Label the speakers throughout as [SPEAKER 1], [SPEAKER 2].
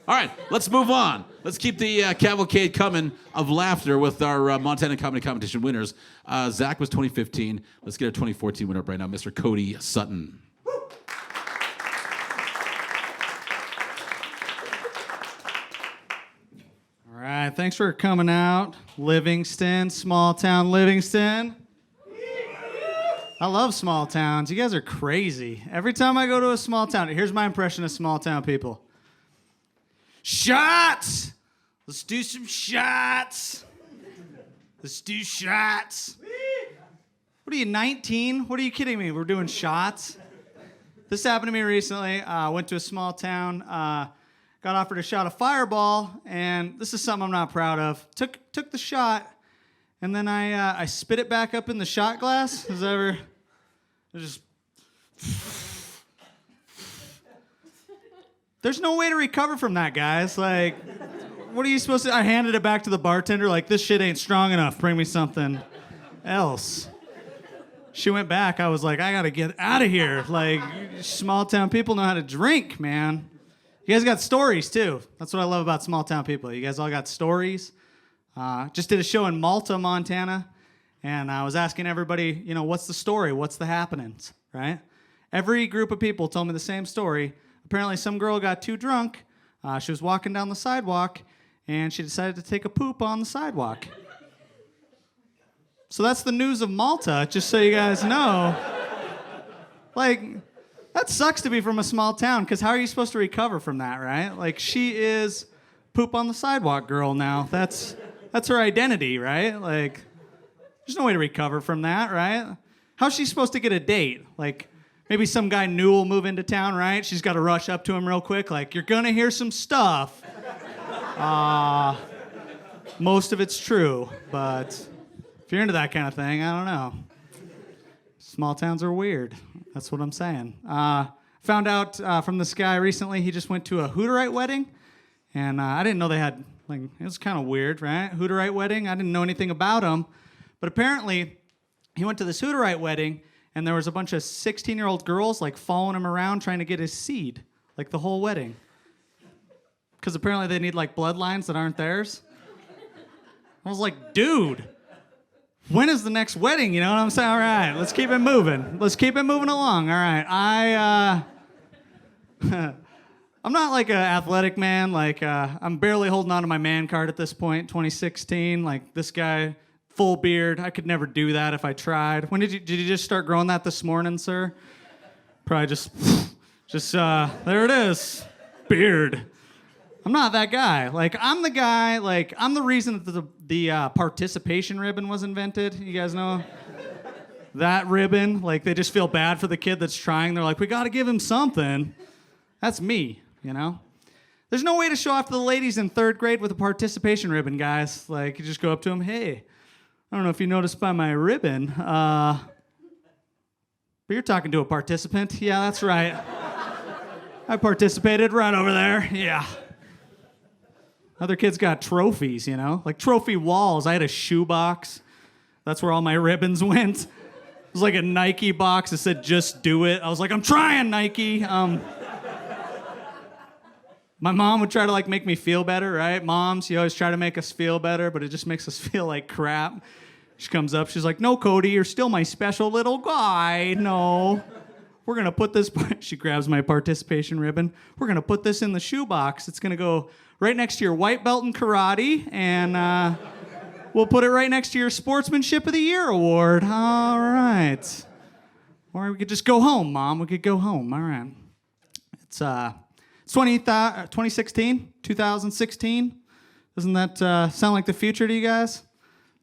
[SPEAKER 1] All right, let's move on. Let's keep the cavalcade coming of laughter with our Montana Comedy Competition winners. Zach was 2015. Let's get our 2014 winner up right now, Mr. Cody Sutton.
[SPEAKER 2] All right, thanks for coming out. Livingston, small town Livingston. I love small towns. You guys are crazy. Every time I go to a small town, here's my impression of small town people. Shots! Let's do some shots. Let's do shots. What are you, 19? What are you kidding me? We're doing shots? This happened to me recently. I went to a small town, got offered a shot of Fireball, and this is something I'm not proud of. Took the shot, and then I spit it back up in the shot glass. Has that ever... Just... There's no way to recover from that, guys. Like, what are you supposed to... I handed it back to the bartender, like, this shit ain't strong enough. Bring me something else. She went back. I was like, I gotta get out of here. Like, small town people know how to drink, man. You guys got stories, too. That's what I love about small town people. You guys all got stories. Just did a show in Malta, Montana, and I was asking everybody, you know, what's the story? What's the happenings, right? Every group of people told me the same story. Apparently, some girl got too drunk. She was walking down the sidewalk, and she decided to take a poop on the sidewalk. So that's the news of Malta, just so you guys know. Like, that sucks to be from a small town, because how are you supposed to recover from that, right? Like, she is poop on the sidewalk girl now. That's her identity, right? Like, there's no way to recover from that, right? How's she supposed to get a date? Like, maybe some guy new will move into town, right? She's got to rush up to him real quick, like, you're gonna hear some stuff. Most of it's true, but if you're into that kind of thing, I don't know. Small towns are weird. That's what I'm saying. Found out from this guy recently, he just went to a Hooterite wedding, and I didn't know they had, like, it was kind of weird, right? Hooterite wedding, I didn't know anything about them, but apparently he went to this Hooterite wedding, and there was a bunch of 16-year-old girls, like, following him around trying to get his seed, like, the whole wedding. Because apparently they need, like, bloodlines that aren't theirs. I was like, dude, when is the next wedding? You know what I'm saying? All right, let's keep it moving. Let's keep it moving along. All right, I'm not like an athletic man. Like, I'm barely holding on to my man card at this point, 2016. Like, this guy, full beard. I could never do that if I tried. When did you just start growing that this morning, sir? Probably just there it is, beard. I'm not that guy. Like, I'm the guy, like, I'm the reason that the participation ribbon was invented. You guys know that ribbon? Like, they just feel bad for the kid that's trying. They're like, we got to give him something. That's me, you know? There's no way to show off to the ladies in third grade with a participation ribbon, guys. Like, you just go up to them, hey, I don't know if you noticed by my ribbon, but you're talking to a participant. Yeah, that's right. I participated right over there. Yeah. Other kids got trophies, you know? Like trophy walls. I had a shoebox. That's where all my ribbons went. It was like a Nike box that said, just do it. I was like, I'm trying, Nike. My mom would try to like make me feel better, right? Moms, you always try to make us feel better, but it just makes us feel like crap. She comes up, she's like, no, Cody, you're still my special little guy. No. We're going to put this, she grabs my participation ribbon. We're going to put this in the shoebox. It's going to go right next to your white belt in karate, and we'll put it right next to your Sportsmanship of the Year award. All right. Or we could just go home, Mom. We could go home. All right. It's 2016, 2016. Doesn't that sound like the future to you guys?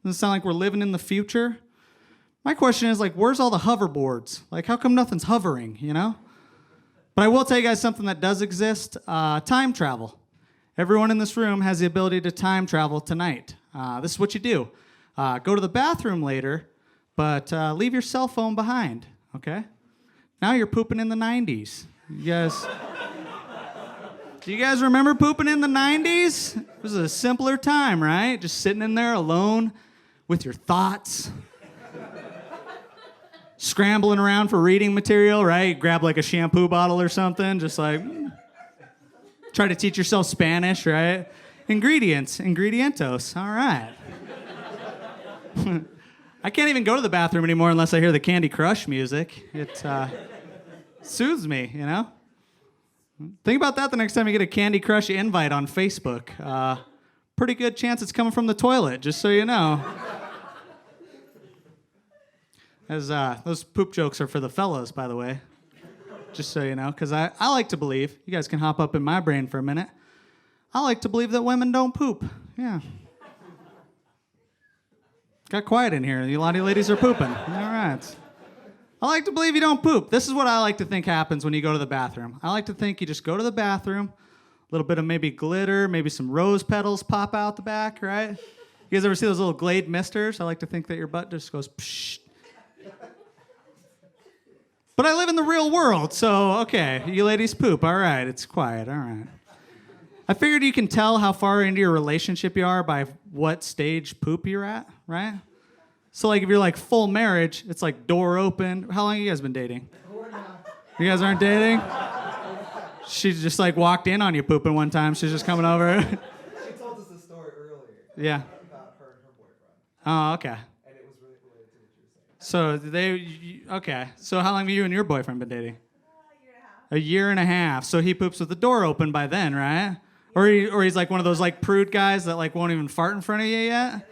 [SPEAKER 2] Doesn't it sound like we're living in the future? My question is, like, where's all the hoverboards? Like, how come nothing's hovering, you know? But I will tell you guys something that does exist, time travel. Everyone in this room has the ability to time travel tonight. This is what you do. Go to the bathroom later, but leave your cell phone behind, okay? Now you're pooping in the 90s. Do you guys remember pooping in the 90s? It was a simpler time, right? Just sitting in there alone with your thoughts. Scrambling around for reading material, right? Grab like a shampoo bottle or something, just like, Try to teach yourself Spanish, right? Ingredientos. All right. I can't even go to the bathroom anymore unless I hear the Candy Crush music. It soothes me, you know? Think about that the next time you get a Candy Crush invite on Facebook. Pretty good chance it's coming from the toilet, just so you know. As those poop jokes are for the fellas, by the way. Just so you know, because I like to believe, you guys can hop up in my brain for a minute, I like to believe that women don't poop. Yeah. Got quiet in here. A lot of you ladies are pooping. All right. I like to believe you don't poop. This is what I like to think happens when you go to the bathroom. I like to think you just go to the bathroom, a little bit of maybe glitter, maybe some rose petals pop out the back, right? You guys ever see those little Glade misters? I like to think that your butt just goes psh. But I live in the real world, so okay, you ladies poop. All right, it's quiet. All right. I figured you can tell how far into your relationship you are by what stage poop you're at, right? So like if you're like full marriage, it's like door open. How long have you guys been dating? You guys aren't dating? She just like walked in on you pooping one time. She's just coming over.
[SPEAKER 3] She told us the story earlier.
[SPEAKER 2] Yeah.
[SPEAKER 3] About her and her boyfriend.
[SPEAKER 2] Oh, okay.
[SPEAKER 3] And it was related to what you were saying.
[SPEAKER 2] So okay. So how long have you and your boyfriend been dating? A year and a half. So he poops with the door open by then, right? Or he's like one of those like prude guys that like won't even fart in front of you yet?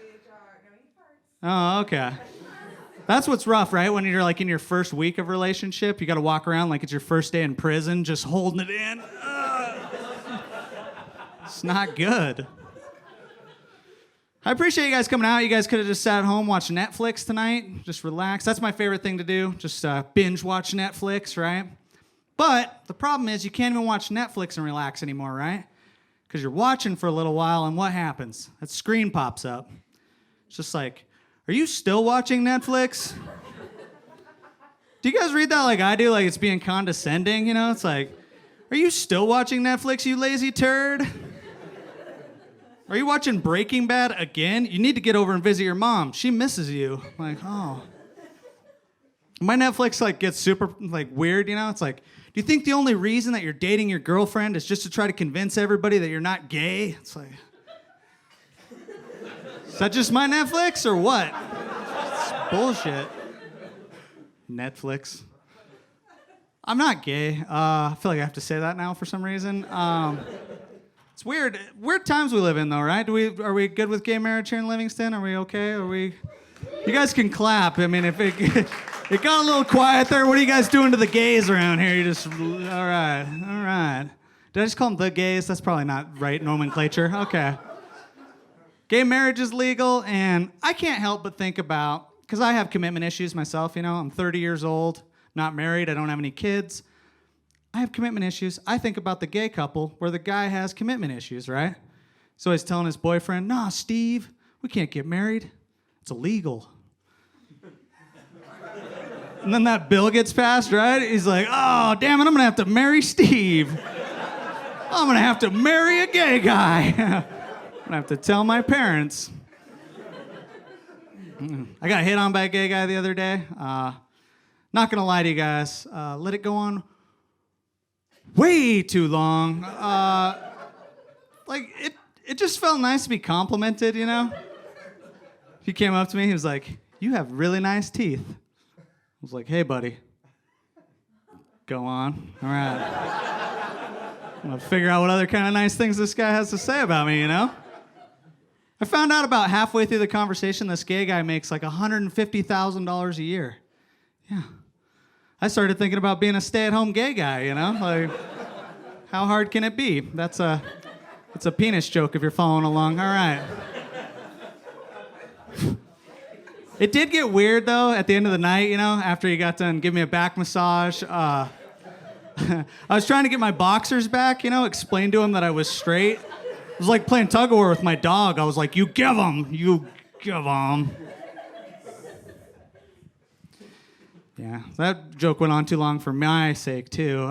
[SPEAKER 2] Oh, okay. That's what's rough, right? When you're like in your first week of relationship, you got to walk around like it's your first day in prison, just holding it in. It's not good. I appreciate you guys coming out. You guys could have just sat at home, watched Netflix tonight, just relax. That's my favorite thing to do, just binge watch Netflix, right? But the problem is you can't even watch Netflix and relax anymore, right? Because you're watching for a little while, and what happens? That screen pops up. It's just like, are you still watching Netflix? Do you guys read that like I do, like it's being condescending, you know? It's like, are you still watching Netflix, you lazy turd? Are you watching Breaking Bad again? You need to get over and visit your mom. She misses you. Like, oh. My Netflix like gets super like weird, you know? It's like, do you think the only reason that you're dating your girlfriend is just to try to convince everybody that you're not gay? It's like, is that just my Netflix or what? It's bullshit. Netflix. I'm not gay. I feel like I have to say that now for some reason. It's weird. Weird times we live in, though, right? Are we good with gay marriage here in Livingston? Are we okay? You guys can clap. I mean, if it got a little quiet there, what are you guys doing to the gays around here? You just, all right. Did I just call them the gays? That's probably not right nomenclature. Okay. Gay marriage is legal, and I can't help but think about, because I have commitment issues myself, you know, I'm 30 years old, not married, I don't have any kids. I have commitment issues. I think about the gay couple where the guy has commitment issues, right? So he's telling his boyfriend, nah, Steve, we can't get married. It's illegal. And then that bill gets passed, right? He's like, oh, damn it, I'm going to have to marry Steve. I'm going to have to marry a gay guy. I'm going to have to tell my parents. I got hit on by a gay guy the other day. Not going to lie to you guys. Let it go on way too long. It just felt nice to be complimented, you know? He came up to me, he was like, you have really nice teeth. I was like, hey, buddy. Go on. All right. I'm going to figure out what other kind of nice things this guy has to say about me, you know? I found out about halfway through the conversation this gay guy makes like $150,000 a year. Yeah. I started thinking about being a stay-at-home gay guy, you know? Like, how hard can it be? It's a penis joke if you're following along. All right. It did get weird, though, at the end of the night, you know, after he got done giving me a back massage. I was trying to get my boxers back, you know, explain to him that I was straight. It was like playing tug-of-war with my dog. I was like, you give 'em. Yeah, that joke went on too long for my sake, too.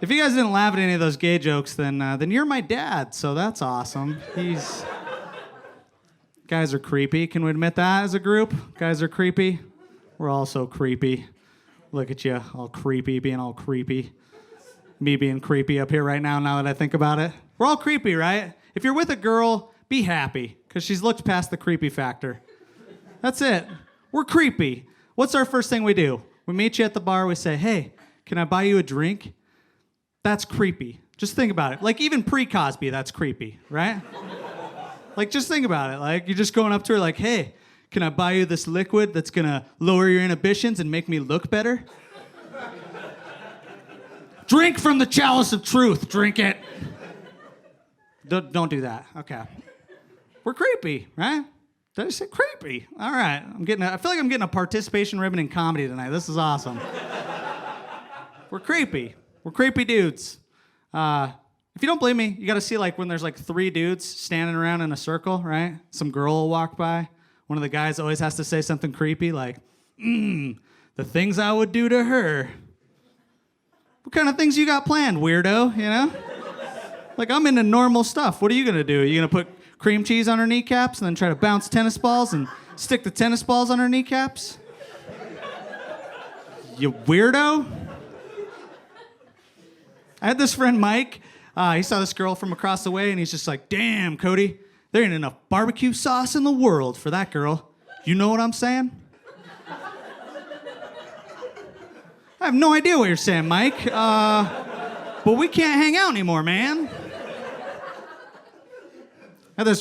[SPEAKER 2] If you guys didn't laugh at any of those gay jokes, then you're my dad, so that's awesome. Guys are creepy. Can we admit that as a group? Guys are creepy. We're all so creepy. Look at you, all creepy, being all creepy. me being creepy up here right now that I think about it. We're all creepy, right? If you're with a girl, be happy, because she's looked past the creepy factor. That's it. We're creepy. What's our first thing we do? We meet you at the bar, we say, hey, can I buy you a drink? That's creepy. Just think about it. Like, even pre-Cosby, that's creepy, right? Like, just think about it. Like, you're just going up to her like, hey, can I buy you this liquid that's gonna lower your inhibitions and make me look better? Drink from the chalice of truth. Drink it. Don't do that. Okay. We're creepy, right? Did I say creepy? All right. I feel like I'm getting a participation ribbon in comedy tonight. This is awesome. We're creepy. We're creepy dudes. If you don't believe me, you got to see like when there's like 3 dudes standing around in a circle, right? Some girl will walk by. One of the guys always has to say something creepy like, the things I would do to her. What kind of things you got planned, weirdo, you know? Like, I'm into normal stuff. What are you going to do? Are you going to put cream cheese on her kneecaps and then try to bounce tennis balls and stick the tennis balls on her kneecaps? You weirdo. I had this friend, Mike. He saw this girl from across the way, and he's just like, damn, Cody, there ain't enough barbecue sauce in the world for that girl. You know what I'm saying? I have no idea what you're saying, Mike. But we can't hang out anymore, man. I had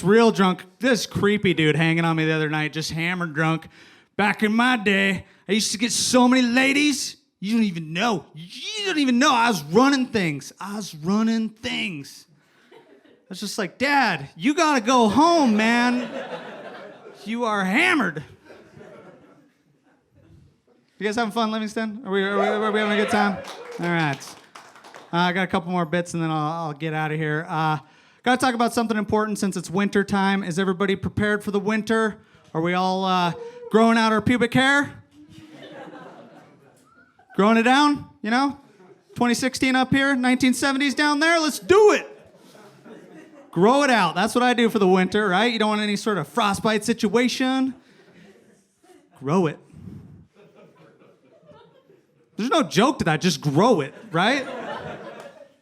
[SPEAKER 2] this creepy dude hanging on me the other night, just hammered drunk. Back in my day, I used to get so many ladies. You don't even know. I was running things. I was just like, Dad, you gotta go home, man. You are hammered. You guys having fun, Livingston? Are we having a good time? All right. I got a couple more bits and then I'll get out of here. Got to talk about something important since it's winter time. Is everybody prepared for the winter? Are we all growing out our pubic hair? Growing it down, you know? 2016 up here, 1970s down there, let's do it. Grow it out. That's what I do for the winter, right? You don't want any sort of frostbite situation. Grow it. There's no joke to that, just grow it, right?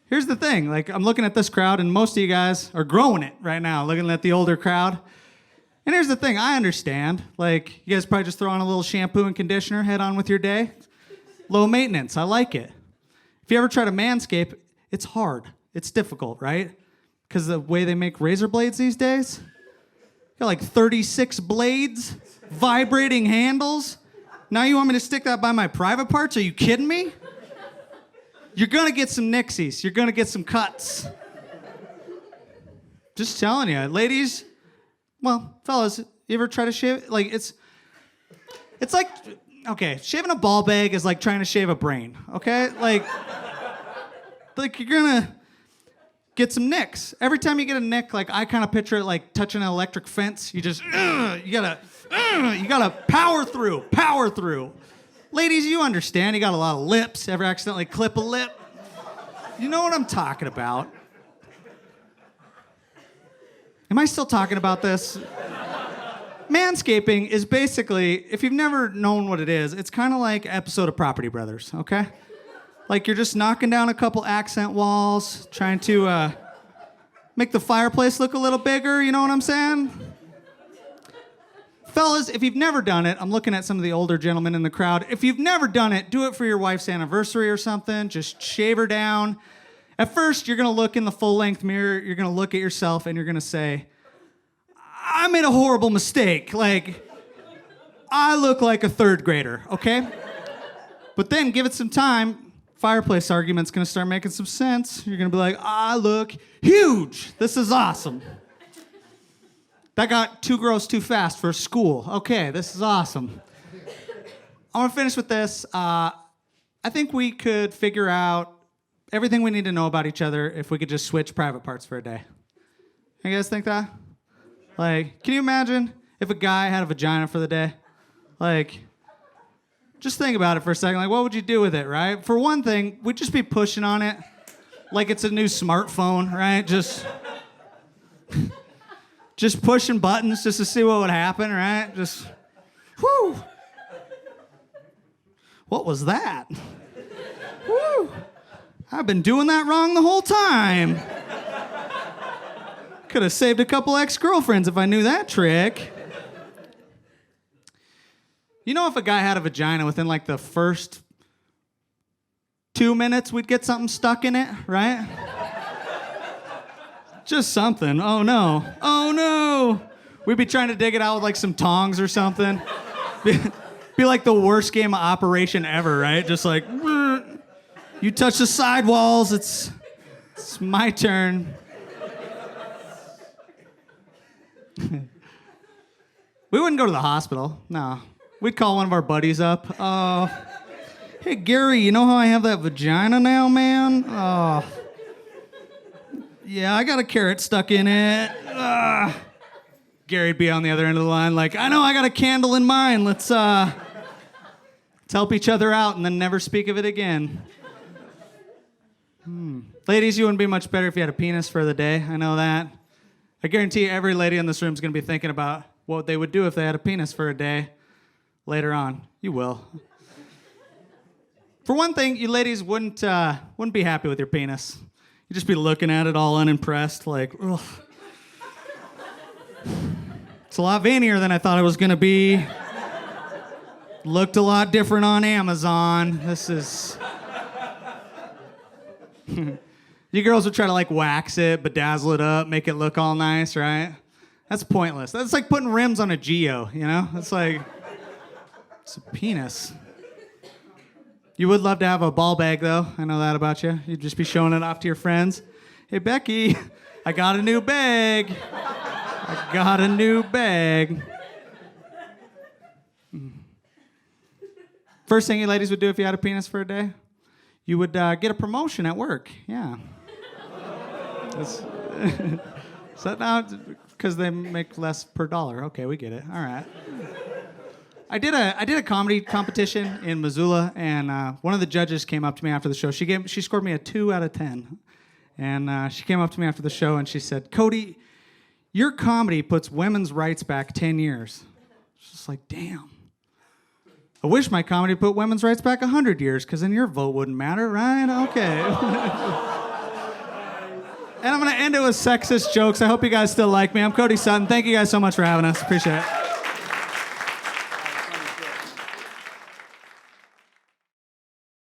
[SPEAKER 2] Here's the thing, like I'm looking at this crowd and most of you guys are growing it right now, looking at the older crowd. And here's the thing, I understand. Like, you guys probably just throw on a little shampoo and conditioner, head on with your day. Low maintenance, I like it. If you ever try to manscape, it's hard. It's difficult, right? Because the way they make razor blades these days, got like 36 blades, vibrating handles. Now you want me to stick that by my private parts? Are you kidding me? You're gonna get some nixies. You're gonna get some cuts. Just telling you, ladies. Well, fellas, you ever try to shave? Like it's like, okay, shaving a ball bag is like trying to shave a brain. Okay, like you're gonna get some nicks. Every time you get a nick, like I kind of picture it like touching an electric fence. You just you gotta power through. Ladies, you understand. You got a lot of lips. Ever accidentally clip a lip? You know what I'm talking about. Am I still talking about this? Manscaping is basically, if you've never known what it is, it's kind of like an episode of Property Brothers, okay? Like you're just knocking down a couple accent walls, trying to make the fireplace look a little bigger, you know what I'm saying? Fellas, if you've never done it, I'm looking at some of the older gentlemen in the crowd. If you've never done it, do it for your wife's anniversary or something. Just shave her down. At first, you're going to look in the full-length mirror. You're going to look at yourself, and you're going to say, I made a horrible mistake. Like, I look like a third grader, okay? But then give it some time. Fireplace argument's going to start making some sense. You're going to be like, I look huge. This is awesome. That got too gross too fast for school. Okay, this is awesome. I want to finish with this. I think we could figure out everything we need to know about each other if we could just switch private parts for a day. You guys think that? Like, can you imagine if a guy had a vagina for the day? Like, just think about it for a second. Like, what would you do with it, right? For one thing, we'd just be pushing on it like it's a new smartphone, right? Just pushing buttons just to see what would happen, right? Just, whoo. What was that? Whoo. I've been doing that wrong the whole time. Could have saved a couple ex-girlfriends if I knew that trick. You know, if a guy had a vagina within like the first 2 minutes, we'd get something stuck in it, right? Just something. Oh no. Oh no. We'd be trying to dig it out with like some tongs or something. Be like the worst game of Operation ever, right? Just like, you touch the sidewalls, it's my turn. We wouldn't go to the hospital, no. We'd call one of our buddies up. Hey, Gary, you know how I have that vagina now, man? Oh. Yeah, I got a carrot stuck in it. Gary'd be on the other end of the line like, I know, I got a candle in mine. Let's help each other out and then never speak of it again. Ladies, you wouldn't be much better if you had a penis for the day. I know that. I guarantee you every lady in this room is going to be thinking about what they would do if they had a penis for a day later on. You will. For one thing, you ladies wouldn't be happy with your penis. You'd just be looking at it all unimpressed, like, ugh. It's a lot veinier than I thought it was going to be. Looked a lot different on Amazon. This is... You girls would try to like wax it, bedazzle it up, make it look all nice, right? That's pointless. That's like putting rims on a Geo, you know? It's like, it's a penis. You would love to have a ball bag though. I know that about you. You'd just be showing it off to your friends. Hey Becky, I got a new bag. I got a new bag. First thing you ladies would do if you had a penis for a day? You would get a promotion at work. Yeah. Is that now? Because they make less per dollar. Okay, we get it. All right. I did a comedy competition in Missoula, and one of the judges came up to me after the show. She scored me a 2 out of 10, and she came up to me after the show and she said, "Cody, your comedy puts women's rights back 10 years." It's just like, damn. I wish my comedy put women's rights back 100 years, because then your vote wouldn't matter, right? Okay. And I'm going to end it with sexist jokes. I hope you guys still like me. I'm Cody Sutton. Thank you guys so much for having us. Appreciate it.